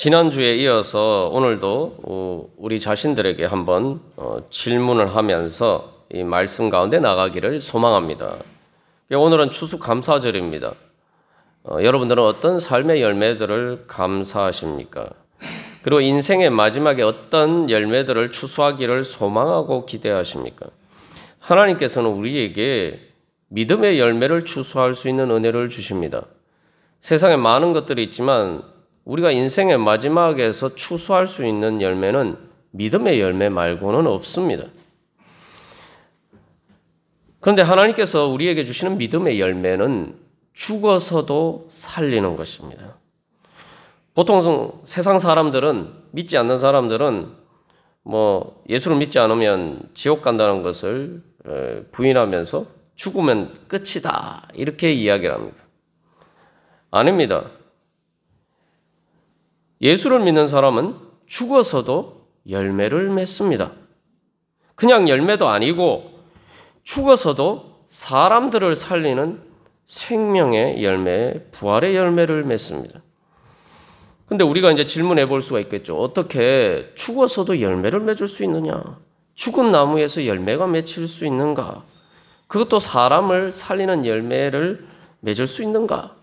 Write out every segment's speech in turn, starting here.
지난주에 이어서 오늘도 우리 자신들에게 한번 질문을 하면서 이 말씀 가운데 나가기를 소망합니다. 오늘은 추수감사절입니다. 여러분들은 어떤 삶의 열매들을 감사하십니까? 그리고 인생의 마지막에 어떤 열매들을 추수하기를 소망하고 기대하십니까? 하나님께서는 우리에게 믿음의 열매를 추수할 수 있는 은혜를 주십니다. 세상에 많은 것들이 있지만 우리가 인생의 마지막에서 추수할 수 있는 열매는 믿음의 열매 말고는 없습니다. 그런데 하나님께서 우리에게 주시는 믿음의 열매는 죽어서도 살리는 것입니다. 보통 세상 사람들은, 믿지 않는 사람들은 예수를 믿지 않으면 지옥 간다는 것을 부인하면서 죽으면 끝이다 이렇게 이야기를 합니다. 아닙니다. 예수를 믿는 사람은 죽어서도 열매를 맺습니다. 그냥 열매도 아니고 죽어서도 사람들을 살리는 생명의 열매, 부활의 열매를 맺습니다. 근데 우리가 이제 질문해 볼 수가 있겠죠. 어떻게 죽어서도 열매를 맺을 수 있느냐? 죽은 나무에서 열매가 맺힐 수 있는가? 그것도 사람을 살리는 열매를 맺을 수 있는가?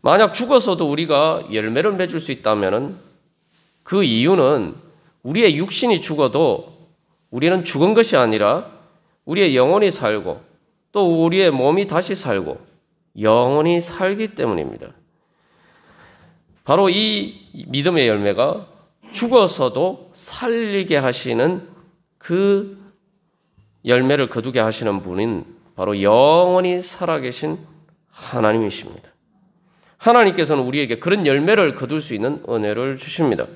만약 죽어서도 우리가 열매를 맺을 수 있다면 그 이유는 우리의 육신이 죽어도 우리는 죽은 것이 아니라 우리의 영혼이 살고 또 우리의 몸이 다시 살고 영혼이 살기 때문입니다. 바로 이 믿음의 열매가 죽어서도 살리게 하시는 그 열매를 거두게 하시는 분은 바로 영원히 살아계신 하나님이십니다. 하나님께서는 우리에게 그런 열매를 거둘 수 있는 은혜를 주십니다.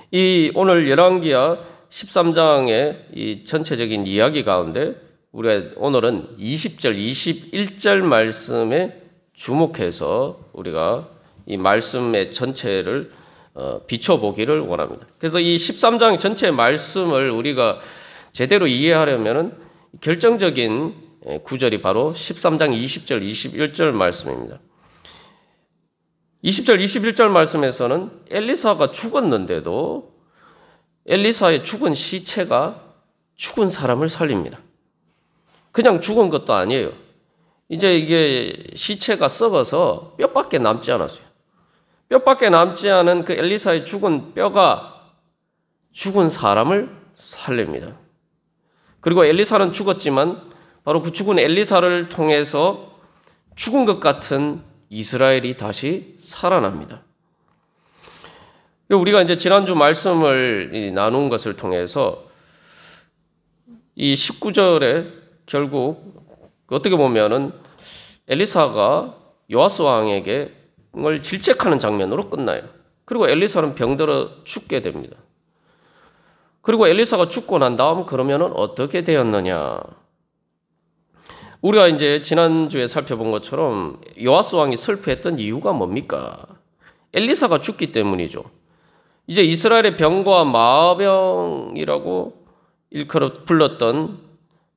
이 오늘 열왕기하 13장의 이 전체적인 이야기 가운데 우리가 오늘은 20절, 21절 말씀에 주목해서 우리가 이 말씀의 전체를 비춰보기를 원합니다. 그래서 이 13장 전체 말씀을 우리가 제대로 이해하려면 결정적인 구절이 바로 13장 20절, 21절 말씀입니다. 20절, 21절 말씀에서는 엘리사가 죽었는데도 엘리사의 죽은 시체가 죽은 사람을 살립니다. 그냥 죽은 것도 아니에요. 이제 이게 시체가 썩어서 뼈밖에 남지 않았어요. 뼈밖에 남지 않은 그 엘리사의 죽은 뼈가 죽은 사람을 살립니다. 그리고 엘리사는 죽었지만 바로 그 죽은 엘리사를 통해서 죽은 것 같은 이스라엘이 다시 살아납니다. 우리가 이제 지난주 말씀을 나눈 것을 통해서 이 19절에 결국 어떻게 보면은 엘리사가 요아스 왕에게 을 질책하는 장면으로 끝나요. 그리고 엘리사는 병들어 죽게 됩니다. 그리고 엘리사가 죽고 난 다음 그러면은 어떻게 되었느냐? 우리가 이제 지난주에 살펴본 것처럼 요아스 왕이 슬퍼했던 이유가 뭡니까? 엘리사가 죽기 때문이죠. 이제 이스라엘의 병과 마병이라고 일컬어 불렀던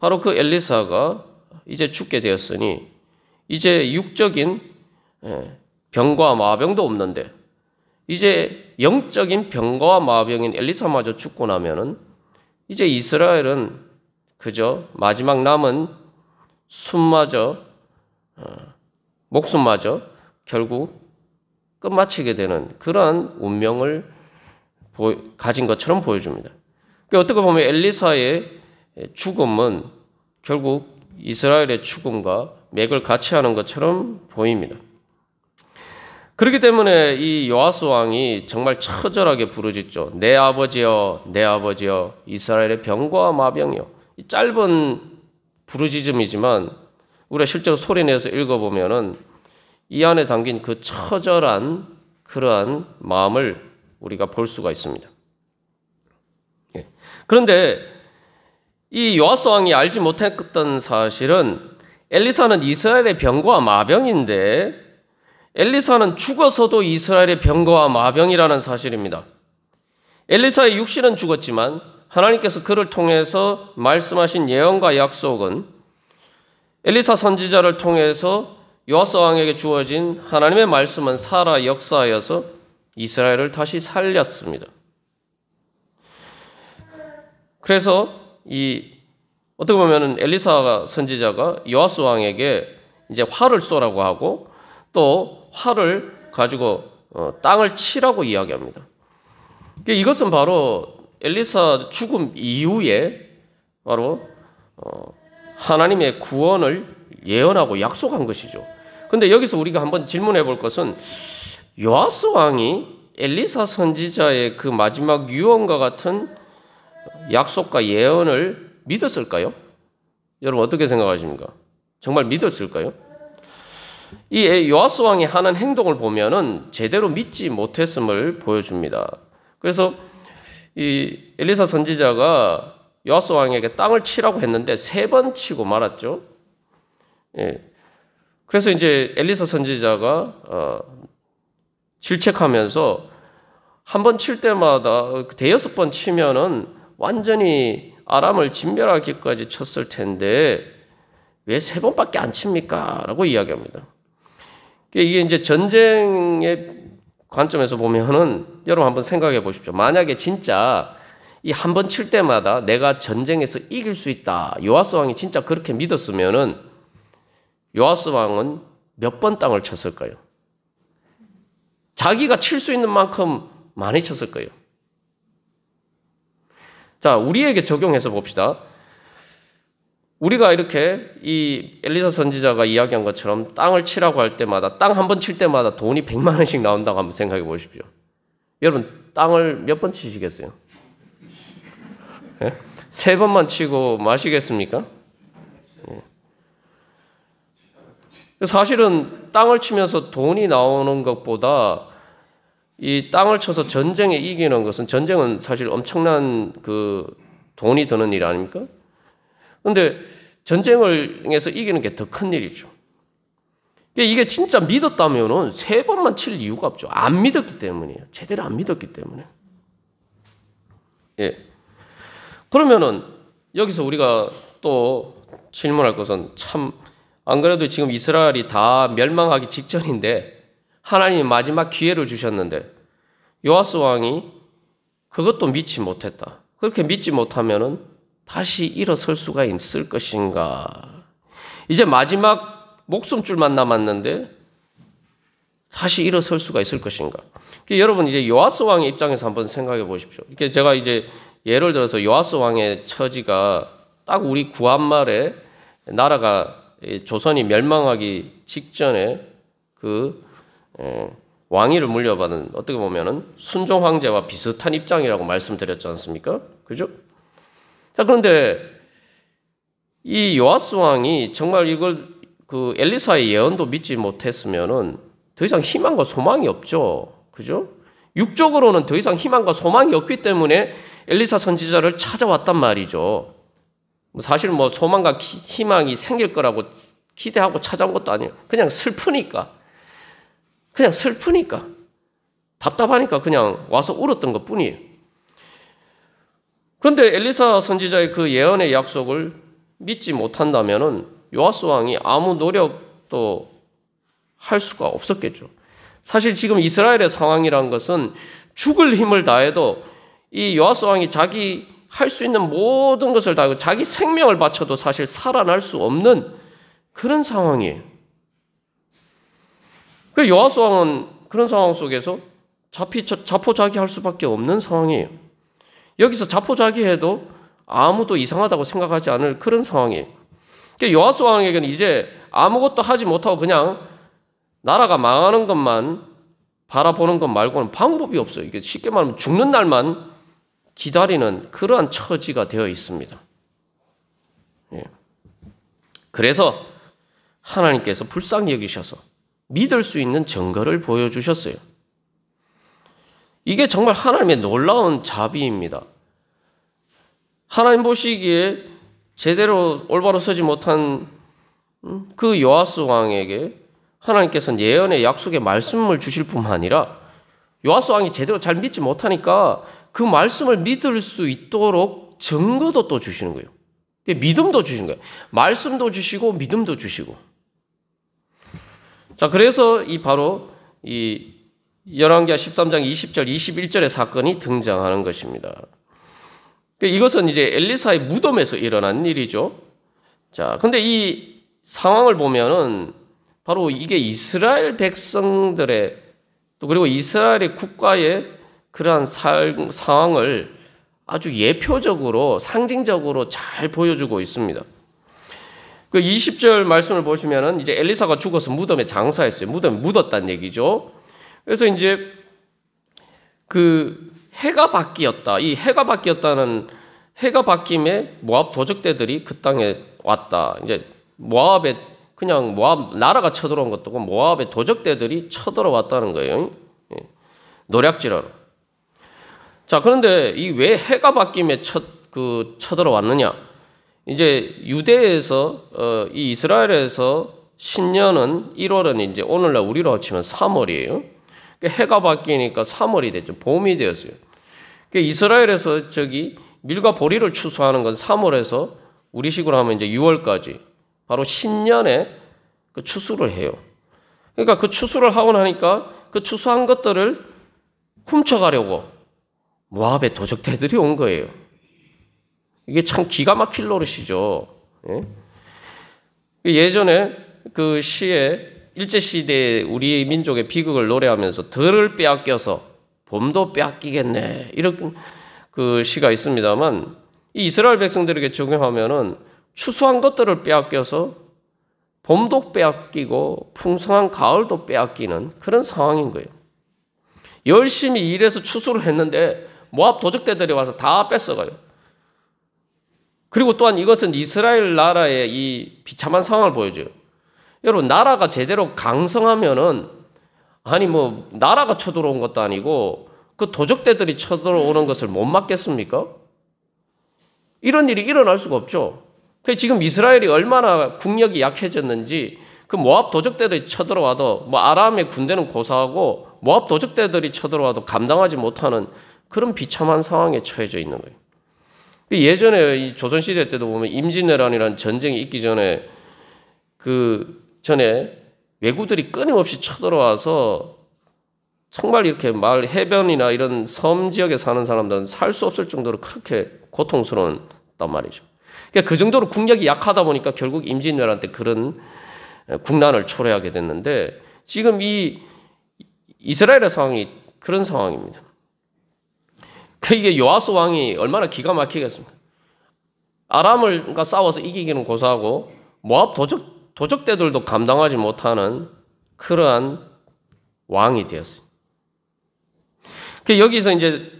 바로 그 엘리사가 이제 죽게 되었으니 이제 육적인 병과 마병도 없는데 이제 영적인 병과 마병인 엘리사마저 죽고 나면은 이제 이스라엘은 그저 마지막 남은 숨마저 목숨마저 결국 끝마치게 되는 그러한 운명을 가진 것처럼 보여줍니다. 어떻게 보면 엘리사의 죽음은 결국 이스라엘의 죽음과 맥을 같이 하는 것처럼 보입니다. 그렇기 때문에 이 요아스 왕이 정말 처절하게 부르짖죠. 내 아버지여, 내 아버지여, 이스라엘의 병과 마병이여. 이 짧은 부르짖음이지만 우리가 실제로 소리내서 읽어보면은 이 안에 담긴 그 처절한 그러한 마음을 우리가 볼 수가 있습니다. 그런데 이 요아스 왕이 알지 못했던 사실은 엘리사는 이스라엘의 병과 마병인데 엘리사는 죽어서도 이스라엘의 병과 마병이라는 사실입니다. 엘리사의 육신은 죽었지만 하나님께서 그를 통해서 말씀하신 예언과 약속은 엘리사 선지자를 통해서 요아스 왕에게 주어진 하나님의 말씀은 살아 역사하여서 이스라엘을 다시 살렸습니다. 그래서 어떻게 보면은 엘리사 선지자가 요아스 왕에게 이제 활을 쏘라고 하고 또 활을 가지고 땅을 치라고 이야기합니다. 이것은 바로 엘리사 죽음 이후에 바로 하나님의 구원을 예언하고 약속한 것이죠. 그런데 여기서 우리가 한번 질문해 볼 것은 요아스 왕이 엘리사 선지자의 그 마지막 유언과 같은 약속과 예언을 믿었을까요? 여러분 어떻게 생각하십니까? 정말 믿었을까요? 이 요아스 왕이 하는 행동을 보면은 제대로 믿지 못했음을 보여줍니다. 그래서 이 엘리사 선지자가 요아스 왕에게 땅을 치라고 했는데 3번 치고 말았죠. 예. 그래서 이제 엘리사 선지자가 질책하면서 한 번 칠 때마다 5번 치면은 완전히 아람을 진멸하기까지 쳤을 텐데 왜 3번밖에 안 칩니까? 라고 이야기합니다. 이게 이제 전쟁의 관점에서 보면은 여러분 한번 생각해 보십시오. 만약에 진짜 이 한 번 칠 때마다 내가 전쟁에서 이길 수 있다. 요아스 왕이 진짜 그렇게 믿었으면은 요아스 왕은 몇 번 땅을 쳤을까요? 자기가 칠 수 있는 만큼 많이 쳤을 거예요. 자, 우리에게 적용해서 봅시다. 우리가 이렇게 이 엘리사 선지자가 이야기한 것처럼 땅을 치라고 할 때마다 땅 한 번 칠 때마다 돈이 100만 원씩 나온다고 한번 생각해 보십시오. 여러분 땅을 몇 번 치시겠어요? 네? 3번만 치고 마시겠습니까? 네. 사실은 땅을 치면서 돈이 나오는 것보다 이 땅을 쳐서 전쟁에 이기는 것은 전쟁은 사실 엄청난 그 돈이 드는 일 아닙니까? 그런데 전쟁에서 이기는 게 더 큰 일이죠. 이게 진짜 믿었다면은 3번만 칠 이유가 없죠. 안 믿었기 때문이에요. 제대로 안 믿었기 때문에. 예. 그러면은 여기서 우리가 또 질문할 것은 참 안 그래도 지금 이스라엘이 다 멸망하기 직전인데 하나님이 마지막 기회를 주셨는데 요아스 왕이 그것도 믿지 못했다. 그렇게 믿지 못하면은 다시 일어설 수가 있을 것인가? 이제 마지막 목숨줄만 남았는데 다시 일어설 수가 있을 것인가? 여러분 이제 요아스 왕의 입장에서 한번 생각해 보십시오. 이렇게 제가 이제 예를 들어서 요아스 왕의 처지가 딱 우리 구한말에 나라가 조선이 멸망하기 직전에 그 왕위를 물려받은 어떻게 보면은 순종 황제와 비슷한 입장이라고 말씀드렸지 않습니까? 그죠? 자, 그런데 이 요아스 왕이 정말 이걸 그 엘리사의 예언도 믿지 못했으면은 더 이상 희망과 소망이 없죠. 그죠? 육적으로는 더 이상 희망과 소망이 없기 때문에 엘리사 선지자를 찾아왔단 말이죠. 사실 뭐 소망과 희망이 생길 거라고 기대하고 찾아온 것도 아니에요. 그냥 슬프니까. 답답하니까 그냥 와서 울었던 것 뿐이에요. 그런데 엘리사 선지자의 그 예언의 약속을 믿지 못한다면은 요아스 왕이 아무 노력도 할 수가 없었겠죠. 사실 지금 이스라엘의 상황이란 것은 죽을 힘을 다해도 이 요아스 왕이 자기 할 수 있는 모든 것을 다하고 자기 생명을 바쳐도 사실 살아날 수 없는 그런 상황이에요. 그 요아스 왕은 그런 상황 속에서 자포자기할 수밖에 없는 상황이에요. 여기서 자포자기해도 아무도 이상하다고 생각하지 않을 그런 상황이에요. 그러니까 요아스 왕에게는 이제 아무것도 하지 못하고 그냥 나라가 망하는 것만 바라보는 것 말고는 방법이 없어요. 이게 쉽게 말하면 죽는 날만 기다리는 그러한 처지가 되어 있습니다. 예. 그래서 하나님께서 불쌍히 여기셔서 믿을 수 있는 증거를 보여주셨어요. 이게 정말 하나님의 놀라운 자비입니다. 하나님 보시기에 제대로 올바로 서지 못한 그 요아스 왕에게 하나님께서는 예언의 약속의 말씀을 주실 뿐만 아니라 요아스 왕이 제대로 잘 믿지 못하니까 그 말씀을 믿을 수 있도록 증거도 또 주시는 거예요. 믿음도 주시는 거예요. 말씀도 주시고 믿음도 주시고. 자, 그래서 바로 이 열왕기하 13장 20절, 21절의 사건이 등장하는 것입니다. 이것은 이제 엘리사의 무덤에서 일어난 일이죠. 자, 근데 이 상황을 보면은 바로 이게 이스라엘 백성들의 또 그리고 이스라엘의 국가의 그러한 상황을 아주 예표적으로 상징적으로 잘 보여주고 있습니다. 그 20절 말씀을 보시면은 이제 엘리사가 죽어서 무덤에 장사했어요. 무덤에 묻었다는 얘기죠. 그래서 이제 그 해가 바뀌었다. 이 해가 바뀌었다는 해가 바뀜에 모압 도적대들이 그 땅에 왔다. 이제 모압에 그냥 모압 나라가 쳐들어온 것도 아니고 모압의 도적대들이 쳐들어왔다는 거예요. 노략질하러. 자, 그런데 이 왜 해가 바뀜에 쳐들어왔느냐? 이제 유대에서 이 이스라엘에서 신년은 1월은 이제 오늘날 우리로 치면 3월이에요. 해가 바뀌니까 3월이 됐죠. 봄이 되었어요. 이스라엘에서 밀과 보리를 추수하는 건 3월에서 우리식으로 하면 이제 6월까지 바로 신년에 그 추수를 해요. 그러니까 그 추수를 하고 나니까 그 추수한 것들을 훔쳐가려고 모압의 도적대들이 온 거예요. 이게 참 기가 막힐 노릇이죠. 예전에 그 시에 일제시대에 우리 민족의 비극을 노래하면서 들을 빼앗겨서 봄도 빼앗기겠네. 이런 그 시가 있습니다만 이 이스라엘 백성들에게 적용하면은 추수한 것들을 빼앗겨서 봄도 빼앗기고 풍성한 가을도 빼앗기는 그런 상황인 거예요. 열심히 일해서 추수를 했는데 모압 도적대들이 와서 다 뺏어가요. 그리고 또한 이것은 이스라엘 나라의 이 비참한 상황을 보여줘요. 여러분, 나라가 제대로 강성하면은 아니 뭐 나라가 쳐들어온 것도 아니고 그 도적대들이 쳐들어오는 것을 못 막겠습니까? 이런 일이 일어날 수가 없죠. 지금 이스라엘이 얼마나 국력이 약해졌는지 그 모압 도적대들이 쳐들어와도 뭐 아람의 군대는 고사하고 모압 도적대들이 쳐들어와도 감당하지 못하는 그런 비참한 상황에 처해져 있는 거예요. 예전에 이 조선시대 때도 보면 임진왜란이라는 전쟁이 있기 전에 전에 왜구들이 끊임없이 쳐들어와서 정말 이렇게 마을 해변이나 이런 섬 지역에 사는 사람들은 살 수 없을 정도로 그렇게 고통스러웠단 말이죠. 그러니까 그 정도로 국력이 약하다 보니까 결국 임진왜란 때 그런 국난을 초래하게 됐는데 지금 이 이스라엘의 상황이 그런 상황입니다. 이게 요아스 왕이 얼마나 기가 막히겠습니까? 아람과 싸워서 이기기는 고사하고 모압 도적대들도 감당하지 못하는 그러한 왕이 되었어요. 여기서 이제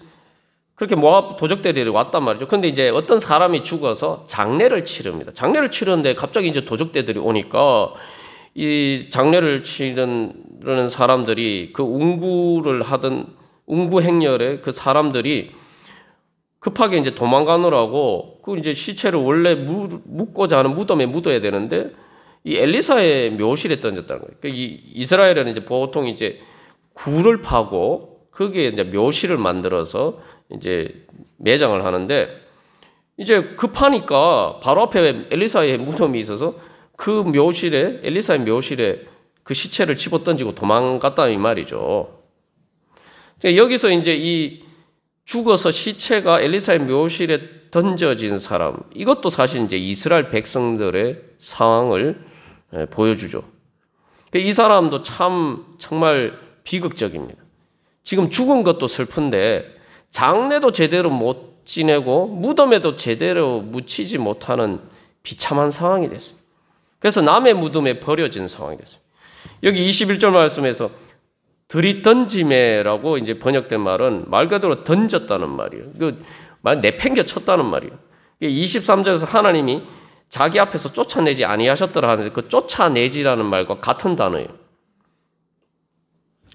그렇게 모압 도적대들이 왔단 말이죠. 근데 이제 어떤 사람이 죽어서 장례를 치릅니다. 장례를 치르는데 갑자기 이제 도적대들이 오니까 이 장례를 치르는 사람들이 그 운구를 하던 운구 행렬의 그 사람들이 급하게 이제 도망가느라고 그 이제 시체를 원래 묻고자 하는 무덤에 묻어야 되는데 이 엘리사의 묘실에 던졌다는 거예요. 이 이스라엘은 이제 보통 이제 굴을 파고 거기에 이제 묘실을 만들어서 이제 매장을 하는데 이제 급하니까 바로 앞에 엘리사의 무덤이 있어서 그 묘실에 엘리사의 묘실에 그 시체를 집어 던지고 도망갔다 이 말이죠. 여기서 이제 이 죽어서 시체가 엘리사의 묘실에 던져진 사람, 이것도 사실 이제 이스라엘 백성들의 상황을 보여주죠. 이 사람도 참 정말 비극적입니다. 지금 죽은 것도 슬픈데 장례도 제대로 못 지내고 무덤에도 제대로 묻히지 못하는 비참한 상황이 됐어요. 그래서 남의 무덤에 버려진 상황이 됐어요. 여기 21절 말씀에서 들이던짐에라고 이제 번역된 말은 말 그대로 던졌다는 말이에요. 말 내팽겨 쳤다는 말이에요. 23절에서 하나님이 자기 앞에서 쫓아내지 아니하셨더라 하는데 그 쫓아내지라는 말과 같은 단어예요.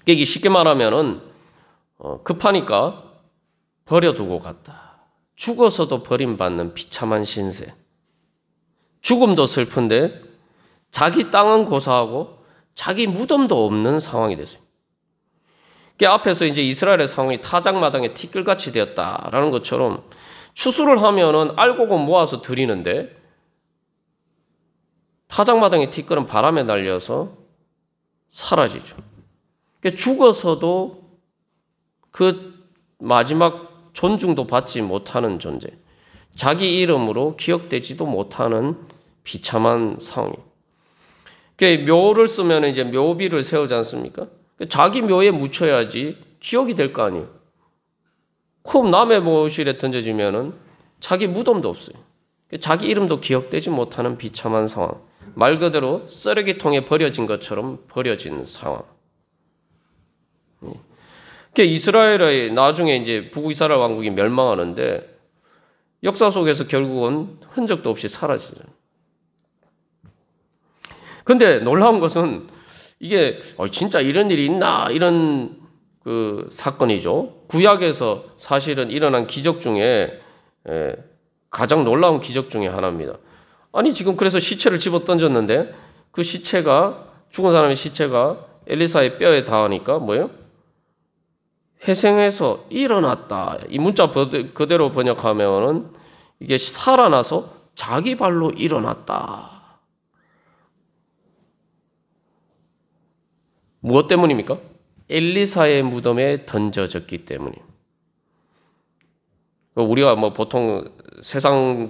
이게 쉽게 말하면은 급하니까 버려두고 갔다. 죽어서도 버림받는 비참한 신세. 죽음도 슬픈데 자기 땅은 고사하고 자기 무덤도 없는 상황이 됐어요. 앞에서 이제 이스라엘의 상황이 타작마당에 티끌같이 되었다라는 것처럼 추수를 하면은 알곡은 모아서 드리는데 타작마당의 티끌은 바람에 날려서 사라지죠. 그러니까 죽어서도 그 마지막 존중도 받지 못하는 존재, 자기 이름으로 기억되지도 못하는 비참한 상황이. 그러니까 묘를 쓰면 이제 묘비를 세우지 않습니까? 자기 묘에 묻혀야지 기억이 될 거 아니에요. 그럼 남의 묘실에 던져지면은 자기 무덤도 없어요. 자기 이름도 기억되지 못하는 비참한 상황. 말 그대로 쓰레기통에 버려진 것처럼 버려진 상황. 이스라엘의 나중에 이제 북이스라엘 왕국이 멸망하는데 역사 속에서 결국은 흔적도 없이 사라지죠. 근데 놀라운 것은 이게 진짜 이런 일이 있나 이런 그 사건이죠. 구약에서 사실은 일어난 기적 중에 가장 놀라운 기적 중에 하나입니다. 아니 지금 그래서 시체를 집어 던졌는데 그 시체가 죽은 사람의 시체가 엘리사의 뼈에 닿으니까 뭐예요? 회생해서 일어났다. 이 문자 그대로 번역하면은 이게 살아나서 자기 발로 일어났다. 무엇 때문입니까? 엘리사의 무덤에 던져졌기 때문이에요. 우리가 뭐 보통 세상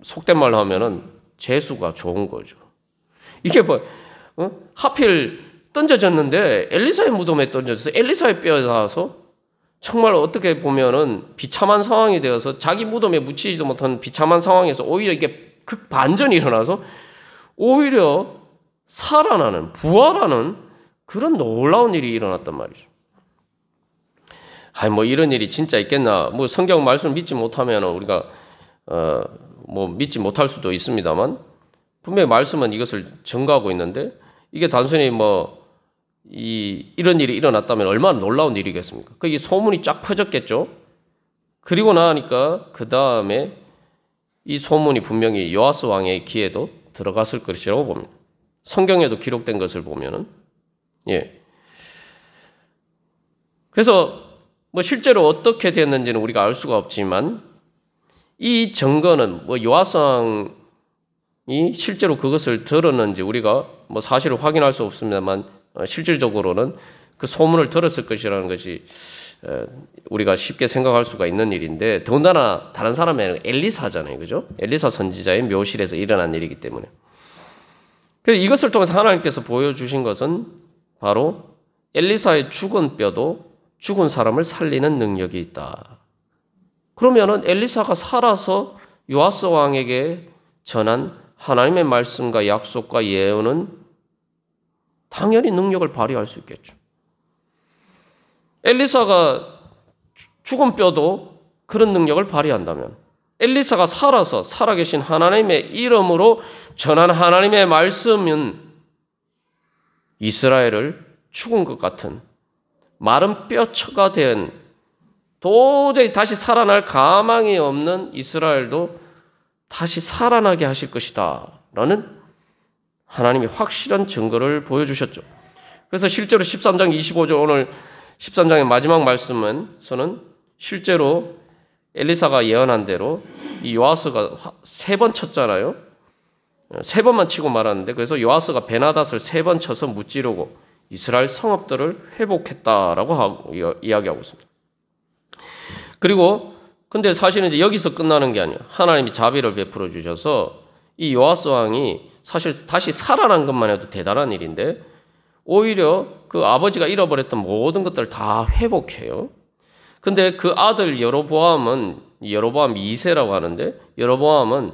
속된 말로 하면은 재수가 좋은 거죠. 이게 뭐 하필 던져졌는데 엘리사의 무덤에 던져져서 엘리사의 뼈에 닿아서 정말 어떻게 보면은 비참한 상황이 되어서 자기 무덤에 묻히지도 못한 비참한 상황에서 오히려 이게 극반전이 일어나서 오히려 살아나는, 부활하는 그런 놀라운 일이 일어났단 말이죠. 뭐 이런 일이 진짜 있겠나? 뭐 성경 말씀을 믿지 못하면 우리가 뭐 믿지 못할 수도 있습니다만 분명히 말씀은 이것을 증거하고 있는데 이게 단순히 뭐 이런 일이 일어났다면 얼마나 놀라운 일이겠습니까? 이 소문이 쫙 퍼졌겠죠. 그리고 나니까 그 다음에 이 소문이 분명히 요아스 왕의 귀에도 들어갔을 것이라고 봅니다. 성경에도 기록된 것을 보면은 그래서 뭐 실제로 어떻게 됐는지는 우리가 알 수가 없지만 이 증거는 뭐 요아스 왕이 실제로 그것을 들었는지 우리가 뭐 사실을 확인할 수 없습니다만 실질적으로는 그 소문을 들었을 것이라는 것이 우리가 쉽게 생각할 수가 있는 일인데 더군다나 다른 사람이 아니라 엘리사잖아요. 그죠? 엘리사 선지자의 묘실에서 일어난 일이기 때문에. 그래서 이것을 통해서 하나님께서 보여주신 것은 바로 엘리사의 죽은 뼈도 죽은 사람을 살리는 능력이 있다. 그러면은 엘리사가 살아서 요아스 왕에게 전한 하나님의 말씀과 약속과 예언은 당연히 능력을 발휘할 수 있겠죠. 엘리사가 죽은 뼈도 그런 능력을 발휘한다면 엘리사가 살아서 살아계신 하나님의 이름으로 전한 하나님의 말씀은 이스라엘을 죽은 것 같은 마른 뼈처가 된 도저히 다시 살아날 가망이 없는 이스라엘도 다시 살아나게 하실 것이다 라는 하나님이 확실한 증거를 보여주셨죠. 그래서 실제로 13장 25절 오늘 13장의 마지막 말씀은 실제로 엘리사가 예언한 대로 이 요아스가 3번 쳤잖아요. 3번만 치고 말았는데 그래서 요아스가 베나닷을 3번 쳐서 무찌르고 이스라엘 성읍들을 회복했다라고 이야기하고 있습니다. 그리고 근데 사실은 이제 여기서 끝나는 게 아니에요. 하나님이 자비를 베풀어 주셔서 이 요아스 왕이 사실 다시 살아난 것만 해도 대단한 일인데 오히려 그 아버지가 잃어버렸던 모든 것들을 다 회복해요. 근데 그 아들 여로보암은 여로보암 2세라고 하는데 여로보암은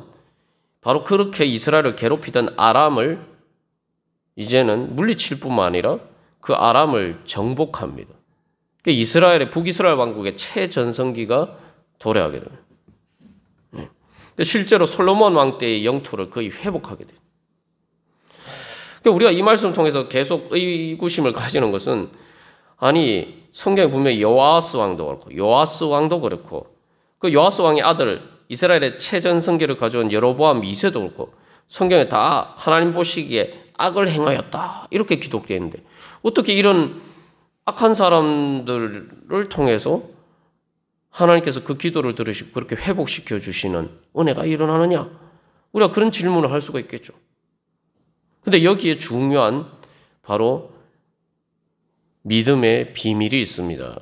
바로 그렇게 이스라엘을 괴롭히던 아람을 이제는 물리칠 뿐만 아니라 그 아람을 정복합니다. 이스라엘의 북이스라엘 왕국의 최전성기가 도래하게 됩니다. 실제로 솔로몬 왕 때의 영토를 거의 회복하게 돼요. 우리가 이 말씀을 통해서 계속 의구심을 가지는 것은 아니 성경에 분명히 요아스 왕도 그렇고 요아스 왕도 그렇고 그 요아스 왕의 아들 이스라엘의 최전성기를 가져온 여로보암 2세도 그렇고 성경에 다 하나님 보시기에 악을 행하였다 이렇게 기록되어 있는데 어떻게 이런 악한 사람들을 통해서 하나님께서 그 기도를 들으시고 그렇게 회복시켜 주시는 은혜가 일어나느냐? 우리가 그런 질문을 할 수가 있겠죠. 근데 여기에 중요한 바로 믿음의 비밀이 있습니다.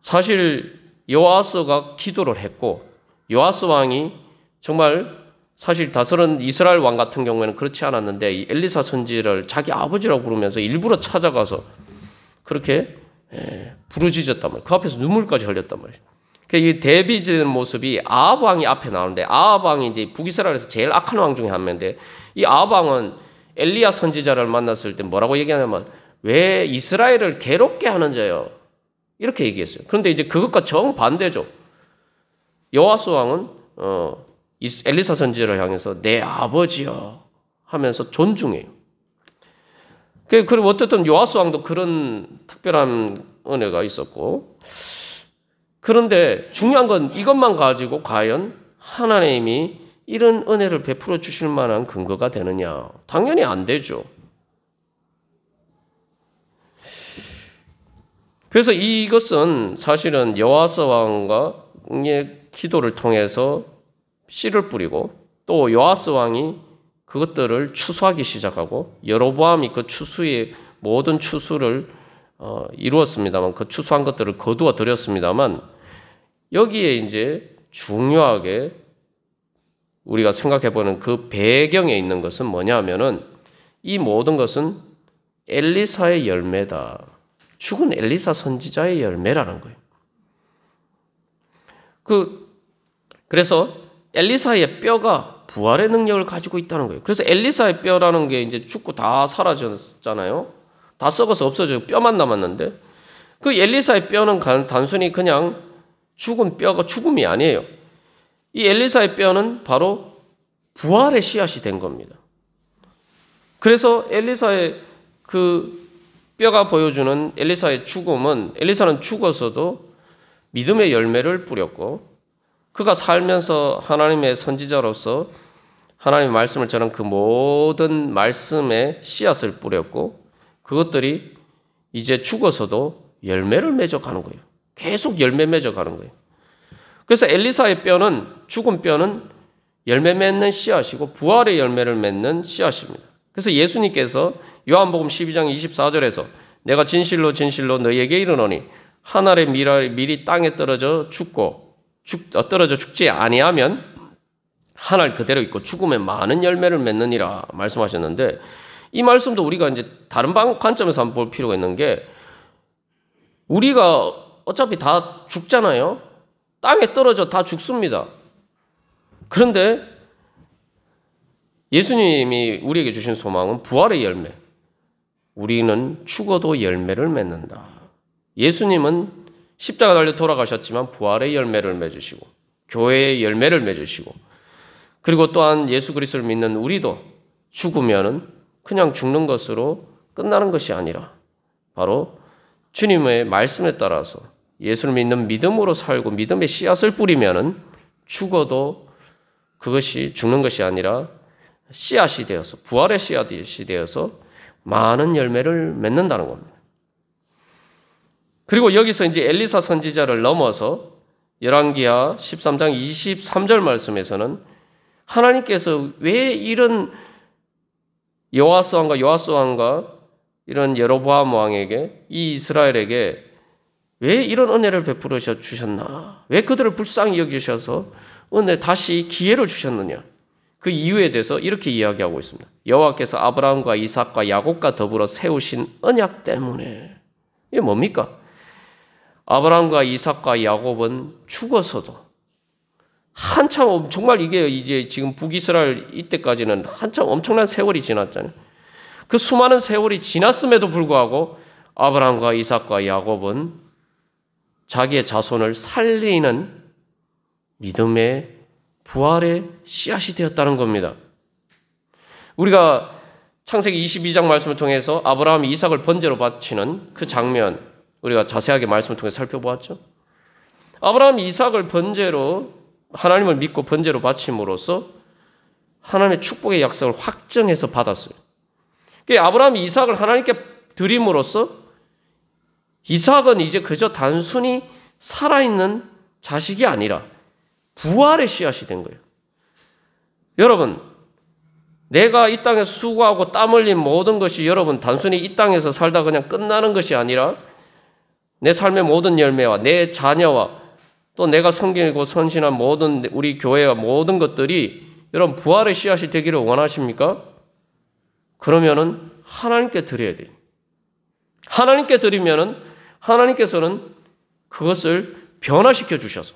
사실 요아스가 기도를 했고 요아스 왕이 정말 사실 다스런 이스라엘 왕 같은 경우에는 그렇지 않았는데 이 엘리사 선지자를 자기 아버지라고 부르면서 일부러 찾아가서 그렇게 부르짖었단 말이에요. 그 앞에서 눈물까지 흘렸단 말이에요. 이 대비되는 모습이 아합 왕이 앞에 나오는데 아합 왕이 이제 북이스라엘에서 제일 악한 왕 중에 한 명인데 이 아합 왕은 엘리야 선지자를 만났을 때 뭐라고 얘기하냐면 왜 이스라엘을 괴롭게 하는 자요? 이렇게 얘기했어요. 그런데 이제 그것과 정반대죠. 요아스 왕은 엘리사 선지자를 향해서 내 아버지여 하면서 존중해요. 그리고 어쨌든 요아스 왕도 그런 특별한 은혜가 있었고 그런데 중요한 건 이것만 가지고 과연 하나님이 이런 은혜를 베풀어 주실 만한 근거가 되느냐? 당연히 안 되죠. 그래서 이것은 사실은 요아스 왕의 기도를 통해서 씨를 뿌리고 또 요아스 왕이 그것들을 추수하기 시작하고 여로보암이 그 추수의 모든 추수를 이루었습니다만 그 추수한 것들을 거두어 드렸습니다만 여기에 이제 중요하게 우리가 생각해 보는 그 배경에 있는 것은 뭐냐면은 이 모든 것은 엘리사의 열매다. 죽은 엘리사 선지자의 열매라는 거예요. 그래서 엘리사의 뼈가 부활의 능력을 가지고 있다는 거예요. 그래서 엘리사의 뼈라는 게 이제 죽고 다 사라졌잖아요. 다 썩어서 없어져요. 뼈만 남았는데 그 엘리사의 뼈는 단순히 그냥 죽은 뼈가 죽음이 아니에요. 이 엘리사의 뼈는 바로 부활의 씨앗이 된 겁니다. 그래서 엘리사의 그 뼈가 보여주는 엘리사의 죽음은 엘리사는 죽어서도 믿음의 열매를 뿌렸고 그가 살면서 하나님의 선지자로서 하나님의 말씀을 전한 그 모든 말씀에 씨앗을 뿌렸고 그것들이 이제 죽어서도 열매를 맺어가는 거예요. 계속 열매 맺어가는 거예요. 그래서 엘리사의 뼈는 죽은 뼈는 열매 맺는 씨앗이고 부활의 열매를 맺는 씨앗입니다. 그래서 예수님께서 요한복음 12장 24절에서 내가 진실로 진실로 너희에게 이르노니 한 알의 밀이 땅에 떨어져 죽지 아니하면 한 알 그대로 있고 죽으면 많은 열매를 맺느니라 말씀하셨는데 이 말씀도 우리가 이제 다른 관점에서 한번 볼 필요가 있는 게 우리가 어차피 다 죽잖아요. 땅에 떨어져 다 죽습니다. 그런데 예수님이 우리에게 주신 소망은 부활의 열매. 우리는 죽어도 열매를 맺는다. 예수님은 십자가 달려 돌아가셨지만 부활의 열매를 맺으시고 교회의 열매를 맺으시고 그리고 또한 예수 그리스도를 믿는 우리도 죽으면은 그냥 죽는 것으로 끝나는 것이 아니라 바로 주님의 말씀에 따라서 예수를 믿는 믿음으로 살고 믿음의 씨앗을 뿌리면은 죽어도 그것이 죽는 것이 아니라 씨앗이 되어서 부활의 씨앗이 되어서 많은 열매를 맺는다는 겁니다. 그리고 여기서 이제 엘리사 선지자를 넘어서 열왕기하 13장 23절 말씀에서는 하나님께서 왜 이런 요아스 왕과 이런 여로보암 왕에게 이 이스라엘에게 왜 이런 은혜를 베풀어 주셨나? 왜 그들을 불쌍히 여기셔서 다시 기회를 주셨느냐? 그 이유에 대해서 이렇게 이야기하고 있습니다. 여호와께서 아브라함과 이삭과 야곱과 더불어 세우신 언약 때문에. 이게 뭡니까? 아브라함과 이삭과 야곱은 죽어서도 한참 정말 이게 이제 지금 북이스라엘 이때까지는 한참 엄청난 세월이 지났잖아요. 그 수많은 세월이 지났음에도 불구하고 아브라함과 이삭과 야곱은 자기의 자손을 살리는 믿음의 부활의 씨앗이 되었다는 겁니다. 우리가 창세기 22장 말씀을 통해서 아브라함이 이삭을 번제로 바치는 그 장면 우리가 자세하게 말씀을 통해 살펴보았죠. 아브라함이 이삭을 번제로 하나님을 믿고 번제로 바침으로써 하나님의 축복의 약속을 확정해서 받았어요. 아브라함이 이삭을 하나님께 드림으로써 이삭은 이제 그저 단순히 살아있는 자식이 아니라 부활의 씨앗이 된 거예요. 여러분, 내가 이 땅에서 수고하고 땀 흘린 모든 것이 여러분 단순히 이 땅에서 살다 그냥 끝나는 것이 아니라 내 삶의 모든 열매와 내 자녀와 또 내가 섬기고 선신한 모든 우리 교회와 모든 것들이 여러분 부활의 씨앗이 되기를 원하십니까? 그러면은 하나님께 드려야 돼요. 하나님께 드리면은 하나님께서는 그것을 변화시켜 주셔서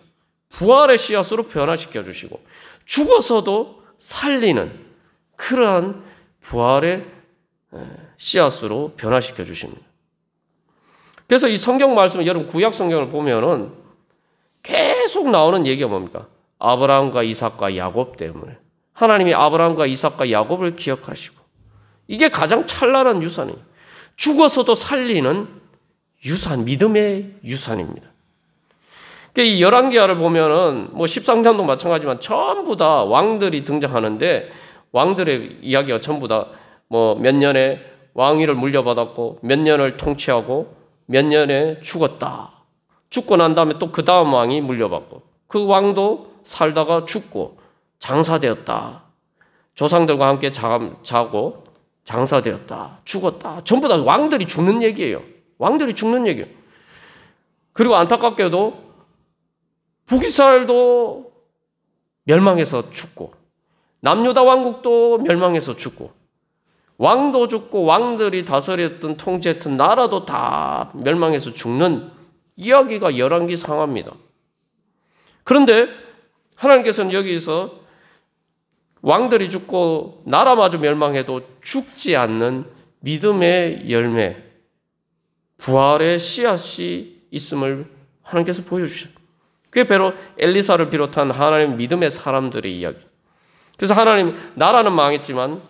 부활의 씨앗으로 변화시켜 주시고 죽어서도 살리는 그러한 부활의 씨앗으로 변화시켜 주십니다. 그래서 이 성경 말씀을 여러분 구약 성경을 보면은 계속 나오는 얘기가 뭡니까? 아브라함과 이삭과 야곱 때문에 하나님이 아브라함과 이삭과 야곱을 기억하시고 이게 가장 찬란한 유산이에요. 죽어서도 살리는 유산, 믿음의 유산입니다. 이 열왕기하를 보면은 뭐 13장도 마찬가지지만 전부 다 왕들이 등장하는데 왕들의 이야기가 전부 다 뭐 몇 년에 왕위를 물려받았고 몇 년을 통치하고 몇 년에 죽었다. 죽고 난 다음에 또 그 다음 왕이 물려받고 그 왕도 살다가 죽고 장사되었다. 조상들과 함께 자고 장사되었다. 죽었다. 전부 다 왕들이 죽는 얘기예요. 왕들이 죽는 얘기예요. 그리고 안타깝게도 북이스라엘도 멸망해서 죽고 남유다 왕국도 멸망해서 죽고 왕도 죽고 왕들이 다스렸던 통치했던 나라도 다 멸망해서 죽는 이야기가 열왕기 상하입니다. 그런데 하나님께서는 여기서 왕들이 죽고 나라마저 멸망해도 죽지 않는 믿음의 열매, 부활의 씨앗이 있음을 하나님께서 보여주셨어요. 그게 바로 엘리사를 비롯한 하나님 믿음의 사람들의 이야기. 그래서 하나님 나라는 망했지만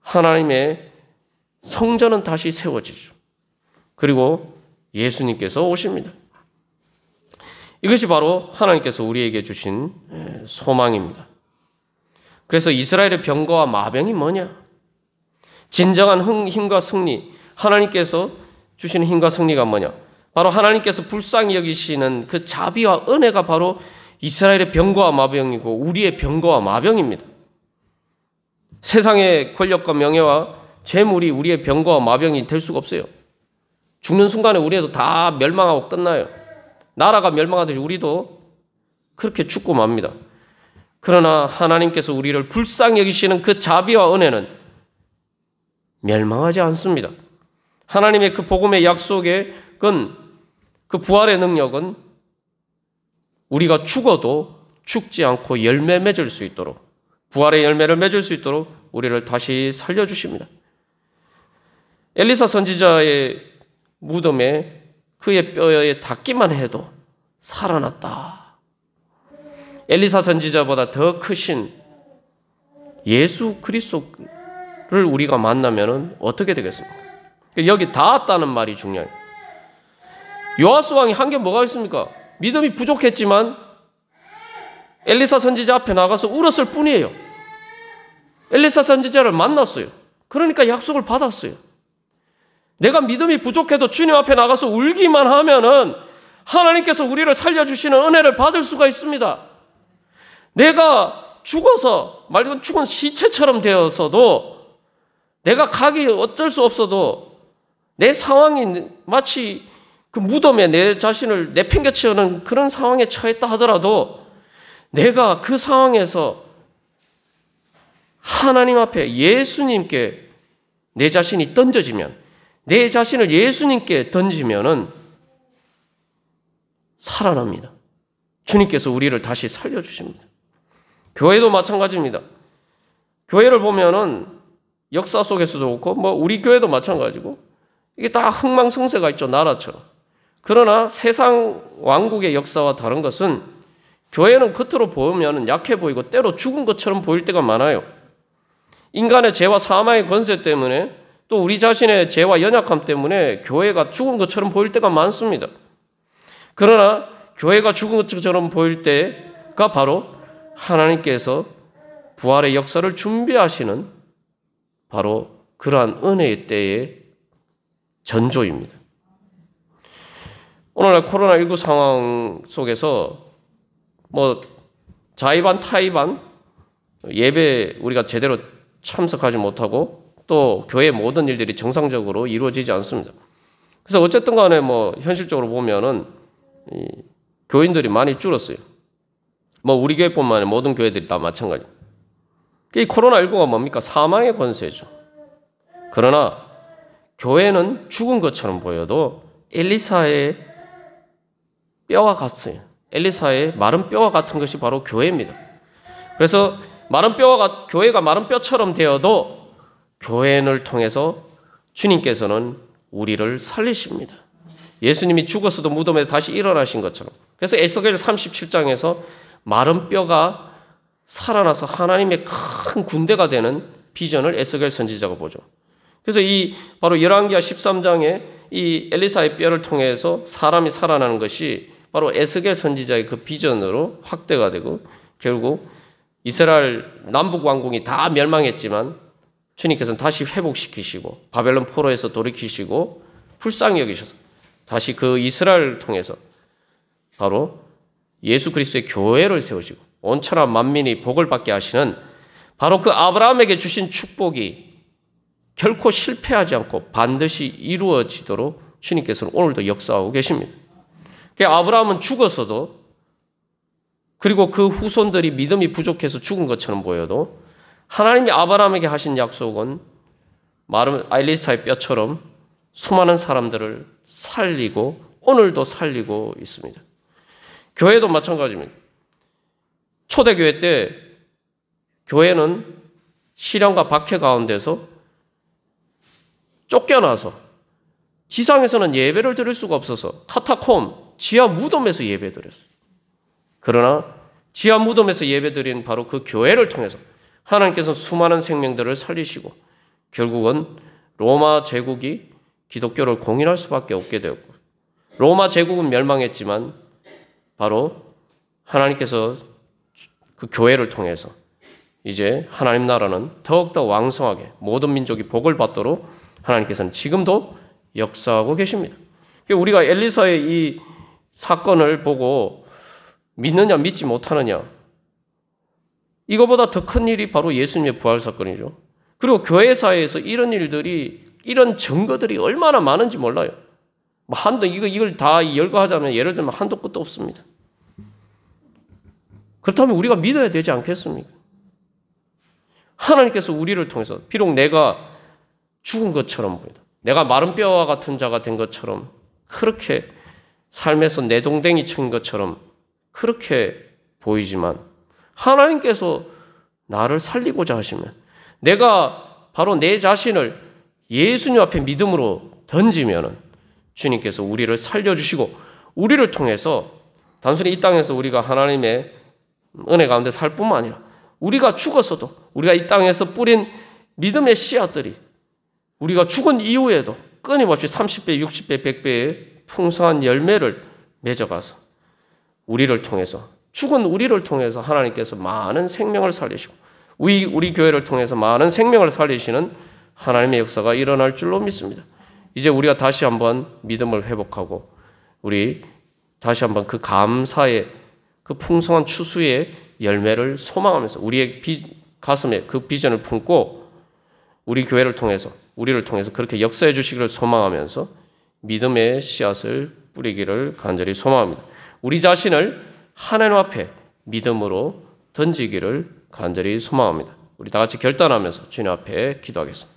하나님의 성전은 다시 세워지죠. 그리고 예수님께서 오십니다. 이것이 바로 하나님께서 우리에게 주신 소망입니다. 그래서 이스라엘의 병거와 마병이 뭐냐? 진정한 힘과 승리, 하나님께서 주시는 힘과 승리가 뭐냐? 바로 하나님께서 불쌍히 여기시는 그 자비와 은혜가 바로 이스라엘의 병거와 마병이고 우리의 병거와 마병입니다. 세상의 권력과 명예와 재물이 우리의 병거와 마병이 될 수가 없어요. 죽는 순간에 우리도 다 멸망하고 끝나요. 나라가 멸망하듯이 우리도 그렇게 죽고 맙니다. 그러나 하나님께서 우리를 불쌍히 여기시는 그 자비와 은혜는 멸망하지 않습니다. 하나님의 그 복음의 약속의 그 부활의 능력은 우리가 죽어도 죽지 않고 열매 맺을 수 있도록 부활의 열매를 맺을 수 있도록 우리를 다시 살려주십니다. 엘리사 선지자의 무덤에 그의 뼈에 닿기만 해도 살아났다. 엘리사 선지자보다 더 크신 예수 그리스도를 우리가 만나면 어떻게 되겠습니까? 여기 닿았다는 말이 중요해요. 요아스 왕이 한 게 뭐가 있습니까? 믿음이 부족했지만 엘리사 선지자 앞에 나가서 울었을 뿐이에요. 엘리사 선지자를 만났어요. 그러니까 약속을 받았어요. 내가 믿음이 부족해도 주님 앞에 나가서 울기만 하면은 하나님께서 우리를 살려주시는 은혜를 받을 수가 있습니다. 내가 죽어서 말 그대로 죽은 시체처럼 되어서도 내가 가기 어쩔 수 없어도 내 상황이 마치 그 무덤에 내 자신을 내팽개치는 그런 상황에 처했다 하더라도 내가 그 상황에서 하나님 앞에 예수님께 내 자신이 던져지면 내 자신을 예수님께 던지면은 살아납니다. 주님께서 우리를 다시 살려주십니다. 교회도 마찬가지입니다. 교회를 보면은 역사 속에서도 그렇고 뭐 우리 교회도 마찬가지고 이게 다 흥망성쇠가 있죠. 나라처럼. 그러나 세상 왕국의 역사와 다른 것은 교회는 겉으로 보면 약해 보이고 때로 죽은 것처럼 보일 때가 많아요. 인간의 죄와 사망의 권세 때문에 또 우리 자신의 죄와 연약함 때문에 교회가 죽은 것처럼 보일 때가 많습니다. 그러나 교회가 죽은 것처럼 보일 때가 바로 하나님께서 부활의 역사를 준비하시는 바로 그러한 은혜의 때의 전조입니다. 오늘날 코로나19 상황 속에서 뭐 자의반 타의반 예배 우리가 제대로 참석하지 못하고 또 교회 모든 일들이 정상적으로 이루어지지 않습니다. 그래서 어쨌든 간에 뭐 현실적으로 보면은 교인들이 많이 줄었어요. 뭐 우리 교회뿐만 아니라 모든 교회들이 다 마찬가지. 이 코로나19가 뭡니까? 사망의 권세죠. 그러나 교회는 죽은 것처럼 보여도 엘리사의 뼈와 같아요. 엘리사의 마른 뼈와 같은 것이 바로 교회입니다. 그래서 교회가 마른 뼈처럼 되어도 교회를 통해서 주님께서는 우리를 살리십니다. 예수님이 죽었어도 무덤에서 다시 일어나신 것처럼. 그래서 에스겔 37장에서 마른 뼈가 살아나서 하나님의 큰 군대가 되는 비전을 에스겔 선지자가 보죠. 그래서 이 바로 열왕기하 13장에 이 엘리사의 뼈를 통해서 사람이 살아나는 것이 바로 에스겔 선지자의 그 비전으로 확대가 되고 결국 이스라엘 남북 왕궁이 다 멸망했지만 주님께서는 다시 회복시키시고 바벨론 포로에서 돌이키시고 불쌍히 여기셔서 다시 그 이스라엘을 통해서 바로 예수 그리스도의 교회를 세우시고 온천한 만민이 복을 받게 하시는 바로 그 아브라함에게 주신 축복이 결코 실패하지 않고 반드시 이루어지도록 주님께서는 오늘도 역사하고 계십니다. 아브라함은 죽었어도 그리고 그 후손들이 믿음이 부족해서 죽은 것처럼 보여도 하나님이 아브라함에게 하신 약속은 마른 엘리사의 뼈처럼 수많은 사람들을 살리고 오늘도 살리고 있습니다. 교회도 마찬가지입니다. 초대교회 때 교회는 시련과 박해 가운데서 쫓겨나서 지상에서는 예배를 드릴 수가 없어서 카타콤, 지하 무덤에서 예배 드렸어요. 그러나 지하 무덤에서 예배 드린 바로 그 교회를 통해서 하나님께서 수많은 생명들을 살리시고 결국은 로마 제국이 기독교를 공인할 수밖에 없게 되었고 로마 제국은 멸망했지만 바로 하나님께서 그 교회를 통해서 이제 하나님 나라는 더욱더 왕성하게 모든 민족이 복을 받도록 하나님께서는 지금도 역사하고 계십니다. 우리가 엘리사의 이 사건을 보고 믿느냐 믿지 못하느냐 이거보다 더 큰 일이 바로 예수님의 부활 사건이죠. 그리고 교회 사회에서 이런 일들이 이런 증거들이 얼마나 많은지 몰라요. 이걸 다 열거하자면 예를 들면 한도 끝도 없습니다. 그렇다면 우리가 믿어야 되지 않겠습니까? 하나님께서 우리를 통해서 비록 내가 죽은 것처럼 보이다. 내가 마른 뼈와 같은 자가 된 것처럼 그렇게 삶에서 내동댕이 친 것처럼 그렇게 보이지만 하나님께서 나를 살리고자 하시면 내가 바로 내 자신을 예수님 앞에 믿음으로 던지면 주님께서 우리를 살려주시고 우리를 통해서 단순히 이 땅에서 우리가 하나님의 은혜 가운데 살 뿐만 아니라 우리가 죽었어도 우리가 이 땅에서 뿌린 믿음의 씨앗들이 우리가 죽은 이후에도 끊임없이 30배, 60배, 100배의 풍성한 열매를 맺어가서 우리를 통해서 죽은 우리를 통해서 하나님께서 많은 생명을 살리시고 우리 교회를 통해서 많은 생명을 살리시는 하나님의 역사가 일어날 줄로 믿습니다. 이제 우리가 다시 한번 믿음을 회복하고 우리 다시 한번 그 감사의 그 풍성한 추수의 열매를 소망하면서 우리의 가슴에 그 비전을 품고 우리 교회를 통해서 우리를 통해서 그렇게 역사해 주시기를 소망하면서 믿음의 씨앗을 뿌리기를 간절히 소망합니다. 우리 자신을 하나님 앞에 믿음으로 던지기를 간절히 소망합니다. 우리 다 같이 결단하면서 주님 앞에 기도하겠습니다.